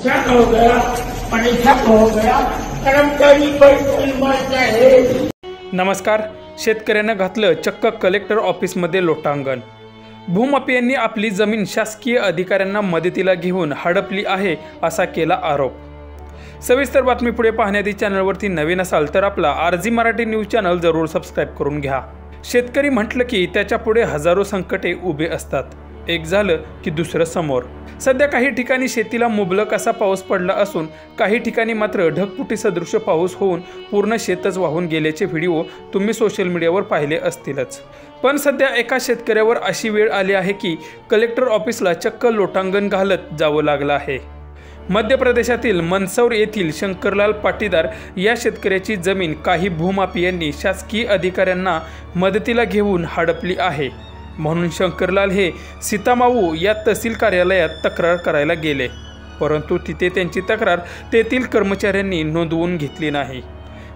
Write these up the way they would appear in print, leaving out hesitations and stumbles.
शक हो गया आणि शक हो गया कर्मचारी पण मरता है। नमस्कार। शेतकऱ्यांना घातलं चक्क कलेक्टर ऑफिसमध्ये लोटांगण। भूमाफियांनी आपली जमीन शासकीय अधिकाऱ्यांना मदतीला घेऊन हडपली आहे असा केला आरोप। सविस्तर बातमी पुढे पाहण्याआधी चॅनलवरती नवीन असाल तर आपला आरजी मराठी न्यूज चॅनल जरूर सबस्क्राइब करून घ्या। शेतकरी म्हटलं की त्याच्या पुढे हजारो संकटे उभे असतात, एक झालं की दुसरं समोर। सध्या काही ठिकाणी शेतीला मुबलक असा पाऊस पडला असून काही ठिकाणी मात्र ढगफुटी सदृश पाऊस होऊन पूर्ण शेतच वाहून गेल्याचे व्हिडिओ तुम्ही सोशल मीडियावर पाहिले असतीलच। पण सध्या एका शेतकऱ्यावर अशी वेळ आली आहे की कलेक्टर ऑफिसला चक्क लोटांगण घालत जावं लागलं आहे। मध्य प्रदेशातील मंदसौर येथील शंकरलाल पाटीदार या शेतकऱ्याची जमीन काही भूमाफियांनी शासकीय अधिकाऱ्यांना मदतीला घेऊन हडपली आहे। म्हणून शंकरलाल हे सीतामाऊ या तहसील कार्यालयात तक्रार करायला गेले, परंतु तिथे त्यांची तक्रार तेथील कर्मचाऱ्यांनी नोंदवून घेतली नाही।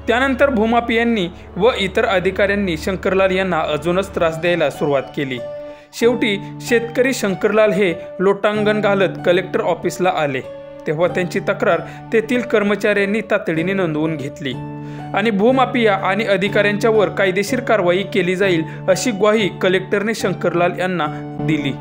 त्यानंतर भूमाफियांनी व इतर अधिकाऱ्यांनी शंकरलाल यांना अजूनच त्रास द्यायला सुरुवात केली। शेवटी शेतकरी शंकरलाल हे लोटांगण घालत कलेक्टर ऑफिसला आले, तेव्हा त्यांची तक्रार तेथील कर्मचाऱ्यांनी तातडीने नोंदवून घेतली आणि भूमाफिया आणि अधिकाऱ्यांच्यावर कायदेशीर कारवाई केली जाईल अशी ग्वाही कलेक्टरने शंकरलाल यांना दिली।